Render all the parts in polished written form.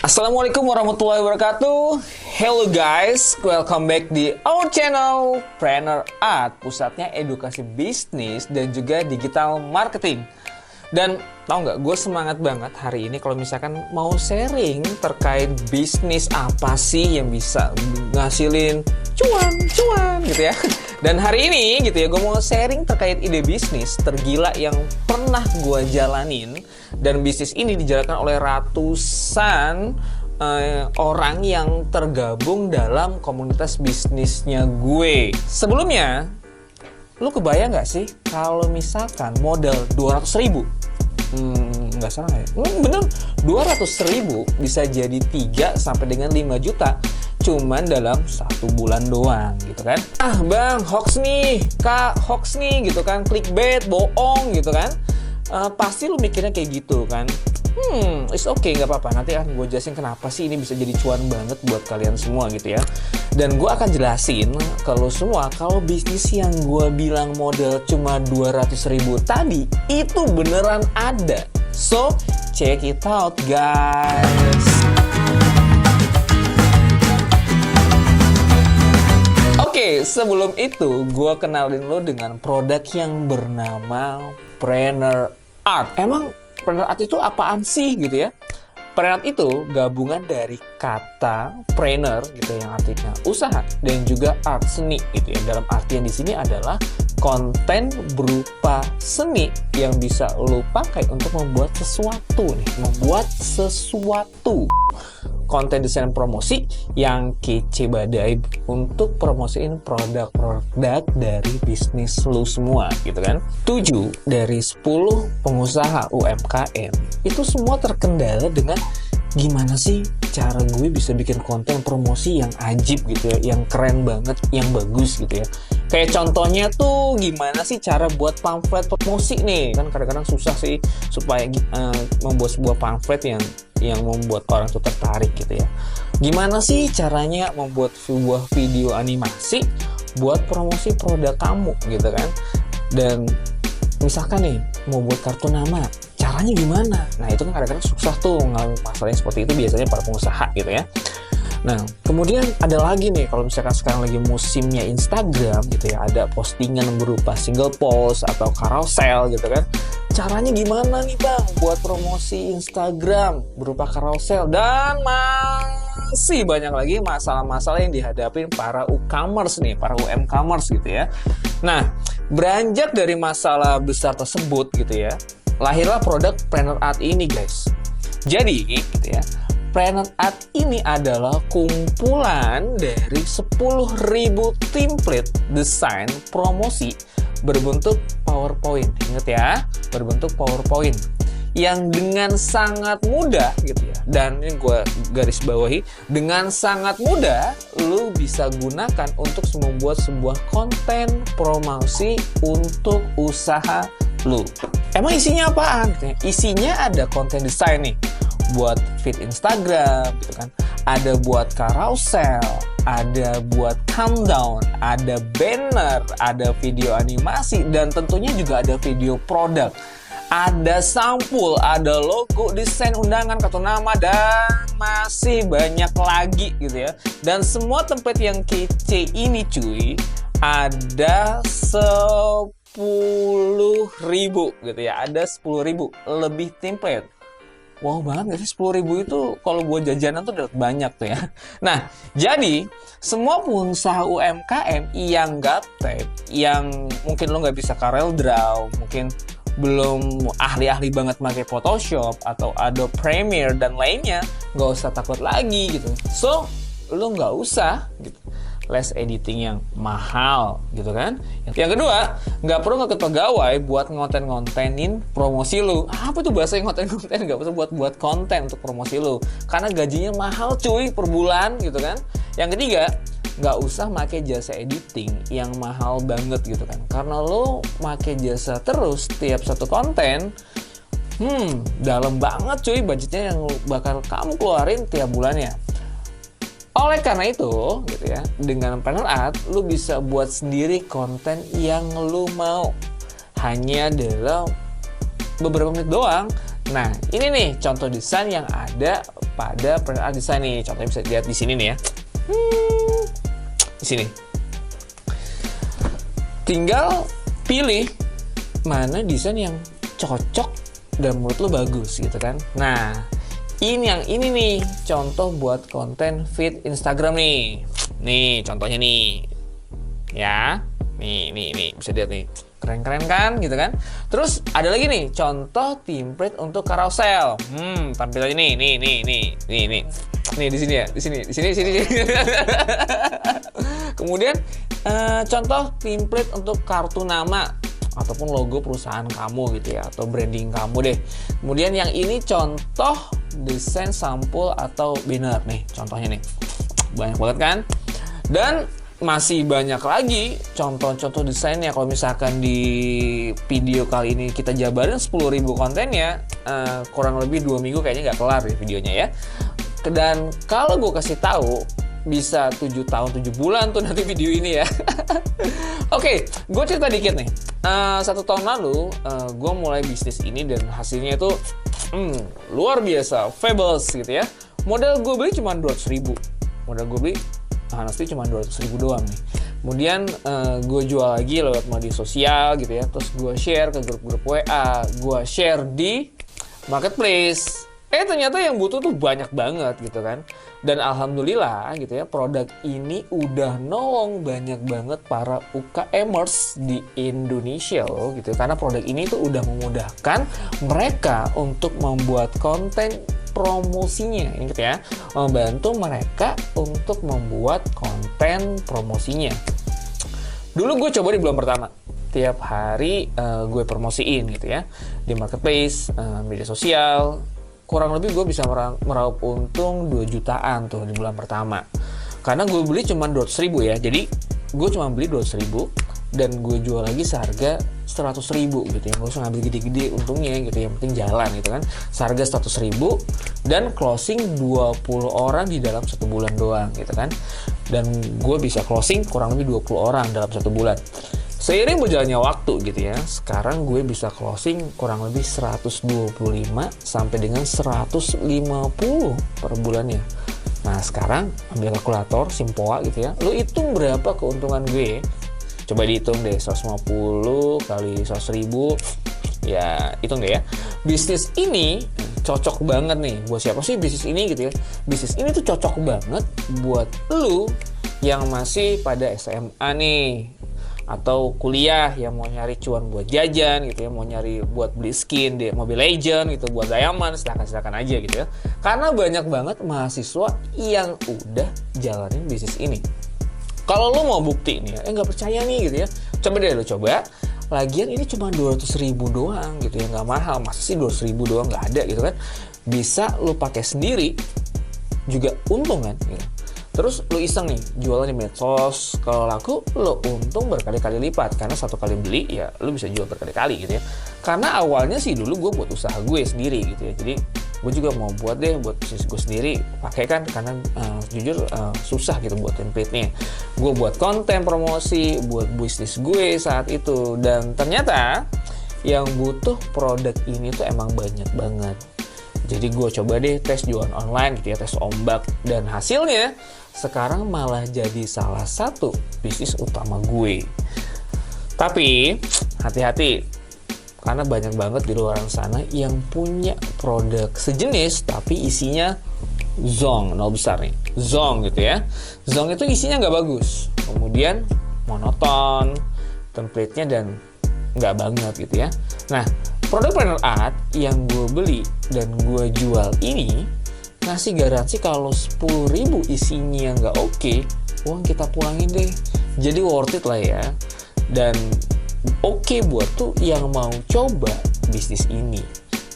Assalamualaikum warahmatullahi wabarakatuh. Hello guys, welcome back di our channel Planner Art, pusatnya edukasi bisnis dan juga digital marketing. Dan tau nggak, gue semangat banget hari ini kalau misalkan mau sharing terkait bisnis apa sih yang bisa ngasilin cuan gitu ya. Dan hari ini gitu ya, gue mau sharing terkait ide bisnis tergila yang pernah gue jalanin. Dan bisnis ini dijalankan oleh ratusan orang yang tergabung dalam komunitas bisnisnya gue. Sebelumnya, lu kebayang nggak sih kalau misalkan modal 200.000? Nggak salah ya? Bener, 200.000 bisa jadi 3 sampai dengan 5 juta cuman dalam 1 bulan doang gitu kan. Ah bang, hoax nih, kak hoax nih gitu kan, clickbait, bohong gitu kan. Pasti lu mikirnya kayak gitu kan. It's okay, nggak apa-apa. Nanti akan gue jelasin kenapa sih ini bisa jadi cuan banget buat kalian semua gitu ya. Dan gue akan jelasin ke lu semua kalau bisnis yang gue bilang modal cuma 200.000 tadi itu beneran ada. So, check it out guys. Oke, sebelum itu gue kenalin lo dengan produk yang bernama Planner Art. Emang Planner Art itu apaan sih gitu ya? Planner Art itu gabungan dari kata planner gitu yang artinya usaha dan juga art seni gitu ya. Dalam artian di sini adalah konten berupa seni yang bisa lo pakai untuk membuat sesuatu nih, membuat sesuatu. Konten desain promosi yang kece badai untuk promosiin produk-produk dari bisnis lu semua gitu kan. 7 dari 10 pengusaha UMKM itu semua terkendala dengan gimana sih cara gue bisa bikin konten promosi yang ajib gitu ya, yang keren banget, yang bagus gitu ya. Kayak contohnya tuh gimana sih cara buat pamflet promosi nih, kan kadang-kadang susah sih supaya membuat sebuah pamflet yang membuat orang tuh tertarik gitu ya. Gimana sih caranya membuat sebuah video animasi buat promosi produk kamu gitu kan. Dan misalkan nih mau buat kartu nama, caranya gimana? Nah itu kan kadang-kadang susah tuh ngalamin masalah yang seperti itu biasanya para pengusaha gitu ya. Nah, kemudian ada lagi nih, kalau misalkan sekarang lagi musimnya Instagram gitu ya, ada postingan berupa single post atau carousel gitu kan. Caranya gimana nih bang buat promosi Instagram berupa carousel? Dan masih banyak lagi masalah-masalah yang dihadapin para e-commerce nih, para UMKMers gitu ya. Nah, beranjak dari masalah besar tersebut gitu ya, lahirlah produk Planner Art ini guys. Jadi gitu ya, Planner Art ini adalah kumpulan dari 10.000 template desain promosi berbentuk PowerPoint. Ingat ya, berbentuk PowerPoint yang dengan sangat mudah gitu ya. Dan ini gue garis bawahi, dengan sangat mudah lu bisa gunakan untuk membuat sebuah konten promosi untuk usaha lu. Emang isinya apaan? Isinya ada konten desain nih, buat feed Instagram gitu kan, ada buat carousel, ada buat countdown, ada banner, ada video animasi, dan tentunya juga ada video produk, ada sampul, ada logo, desain undangan, kartu nama, dan masih banyak lagi gitu ya. Dan semua template yang kece ini cuy ada 10.000 gitu ya, ada 10.000 lebih template. Wow banget gak sih 10.000 itu kalau buat jajanan tuh dapat banyak tuh ya. Nah, jadi semua pengusaha UMKM yang gaptek, yang mungkin lo nggak bisa CorelDRAW, mungkin belum ahli-ahli banget pakai Photoshop atau Adobe Premiere dan lainnya, nggak usah takut lagi gitu. So, lo nggak usah gitu les editing yang mahal gitu kan. Yang kedua, nggak perlu ngekut pegawai buat ngonten-ngontenin promosi lu. Apa tuh bahasa ngonten-ngonten? Nggak perlu buat konten untuk promosi lu, karena gajinya mahal cuy per bulan gitu kan. Yang ketiga, nggak usah pakai jasa editing yang mahal banget gitu kan, karena lo pakai jasa terus tiap satu konten, dalam banget cuy budgetnya yang bakal kamu keluarin tiap bulannya. Oleh karena itu, gitu ya, dengan Planner Art, lu bisa buat sendiri konten yang lu mau. Hanya dalam beberapa menit doang, Nah, ini nih contoh desain yang ada pada Planner Art Design nih. Contohnya bisa dilihat di sini nih ya. Di sini. Tinggal pilih mana desain yang cocok dan menurut lo bagus gitu kan. Nah, ini yang ini nih contoh buat konten feed Instagram nih. Nih contohnya nih. Ya. Nih bisa lihat nih. Keren-keren kan gitu kan. Terus ada lagi nih contoh template untuk carousel. Tampilannya nih. Nih di sini ya, di sini. Kemudian contoh template untuk kartu nama ataupun logo perusahaan kamu gitu ya, atau branding kamu deh. Kemudian yang ini contoh desain sampul atau banner nih, contohnya nih. Banyak banget kan? Dan masih banyak lagi contoh-contoh desainnya. Kalau misalkan di video kali ini kita jabarin 10.000 kontennya, kurang lebih 2 minggu kayaknya nggak kelar ya videonya ya. Dan kalau gue kasih tahu bisa 7 tahun 7 bulan tuh nanti video ini ya. Oke, gue cerita dikit nih. 1 tahun lalu gue mulai bisnis ini dan hasilnya itu luar biasa, fabulous gitu ya. Modal gue beli cuma 200.000. Modal gue beli honestly cuma 200.000 doang nih. Kemudian gue jual lagi lewat media sosial gitu ya. Terus gue share ke grup-grup WA, gue share di marketplace. Ternyata yang butuh tuh banyak banget gitu kan. Dan alhamdulillah gitu ya, produk ini udah nolong banyak banget para UKMers di Indonesia loh gitu. Karena produk ini tuh udah memudahkan mereka untuk membuat konten promosinya, ini gitu ya, membantu mereka untuk membuat konten promosinya. Dulu gue coba di bulan pertama, tiap hari gue promosiin gitu ya, di marketplace, media sosial, kurang lebih gue bisa meraup untung 2 jutaan tuh di bulan pertama. Karena gue beli cuma 200.000 ya, jadi gue cuma beli 200.000 dan gue jual lagi seharga 100.000 gitu ya. Gak usah ngambil gede-gede untungnya gitu, yang penting jalan gitu kan. Seharga 100.000 dan closing 20 orang di dalam 1 bulan doang gitu kan. Dan gue bisa closing kurang lebih 20 orang dalam 1 bulan. Seiring berjalannya waktu gitu ya, sekarang gue bisa closing kurang lebih 125 sampai dengan 150 per bulannya. Nah sekarang ambil kalkulator Simpoa gitu ya, lo hitung berapa keuntungan gue. Coba dihitung deh, 150 kali 100.000, ya hitung deh ya. Bisnis ini cocok banget nih, buat siapa sih bisnis ini gitu ya. Bisnis ini tuh cocok banget buat lu yang masih pada SMA nih, atau kuliah yang mau nyari cuan buat jajan gitu ya, mau nyari buat beli skin di Mobile Legends gitu, buat diamond, silakan aja gitu ya. Karena banyak banget mahasiswa yang udah jalanin bisnis ini. Kalau lo mau bukti nih ya, nggak percaya nih gitu ya, coba deh lo coba. Lagian ini cuma 200.000 doang gitu ya, nggak mahal. Masa sih 200.000 doang nggak ada gitu kan? Bisa lo pakai sendiri juga untung kan gitu. Terus lo iseng nih jualan di medsos, kalau laku lo untung berkali-kali lipat. Karena 1 kali beli ya lo bisa jual berkali-kali gitu ya. Karena awalnya sih dulu gue buat usaha gue sendiri gitu ya, jadi gue juga mau buat deh buat bisnis gue sendiri, pakai kan, karena jujur susah gitu buat template-nya. Gue buat konten promosi buat bisnis gue saat itu, dan ternyata yang butuh produk ini tuh emang banyak banget. Jadi gue coba deh tes jualan online gitu ya, tes ombak, dan hasilnya sekarang malah jadi salah satu bisnis utama gue. Tapi hati-hati, karena banyak banget di luar sana yang punya produk sejenis tapi isinya zonk, nol besar nih, zonk gitu ya. Zonk itu isinya nggak bagus, kemudian monoton template-nya dan nggak banget gitu ya. Nah, produk Planner Art yang gue beli dan gue jual ini ngasih garansi kalau 10.000 isinya nggak oke, uang kita pulangin deh. Jadi worth it lah ya. Dan oke buat tuh yang mau coba bisnis ini.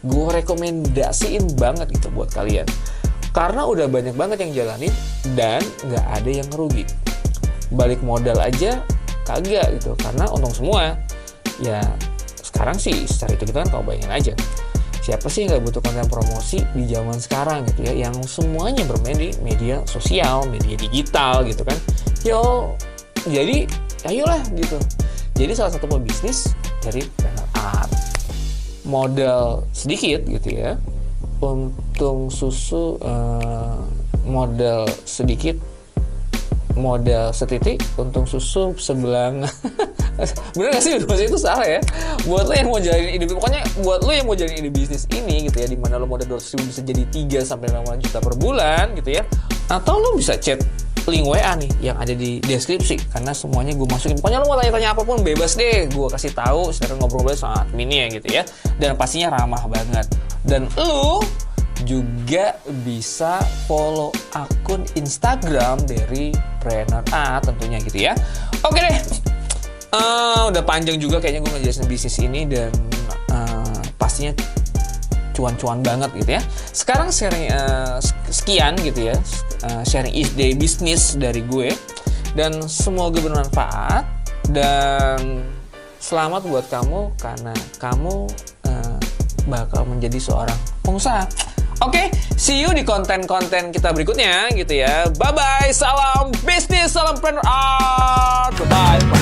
Gue rekomendasiin banget gitu buat kalian. Karena udah banyak banget yang jalanin dan nggak ada yang ngerugi. Balik modal aja kagak gitu, karena untung semua. Ya sekarang sih secara itu kita kan kau bayangin aja. Siapa sih yang nggak butuh konten promosi di zaman sekarang gitu ya, yang semuanya bermain di media sosial, media digital gitu kan. Jadi ayolah gitu. Jadi salah satu pebisnis dari Planner Art. modal sedikit gitu ya, untung susu modal sedikit, modal setitik, untung susu sebelang. Bener gak sih? Maksudnya itu salah ya. Buat lo yang mau jalanin ide, pokoknya buat lo yang mau jalanin ide bisnis ini gitu ya, dimana lo modal 200.000 bisa jadi 3-5 juta per bulan gitu ya. Atau lo bisa chat link WA nih yang ada di deskripsi, karena semuanya gue masukin. Pokoknya lo mau tanya-tanya apapun bebas deh, gue kasih tahu. Sekarang ngobrol sama adminnya gitu ya, dan pastinya ramah banget. Dan lo juga bisa follow akun Instagram dari Planner Art tentunya gitu ya. Oke deh, udah panjang juga kayaknya gue ngejelasin bisnis ini, dan pastinya cuan-cuan banget gitu ya. Sekarang sharing sekian gitu ya, sharing ide bisnis dari gue, dan semoga bermanfaat dan selamat buat kamu karena kamu bakal menjadi seorang pengusaha. Oke, see you di konten-konten kita berikutnya gitu ya. Bye-bye, salam bisnis, salam planner art. Bye-bye.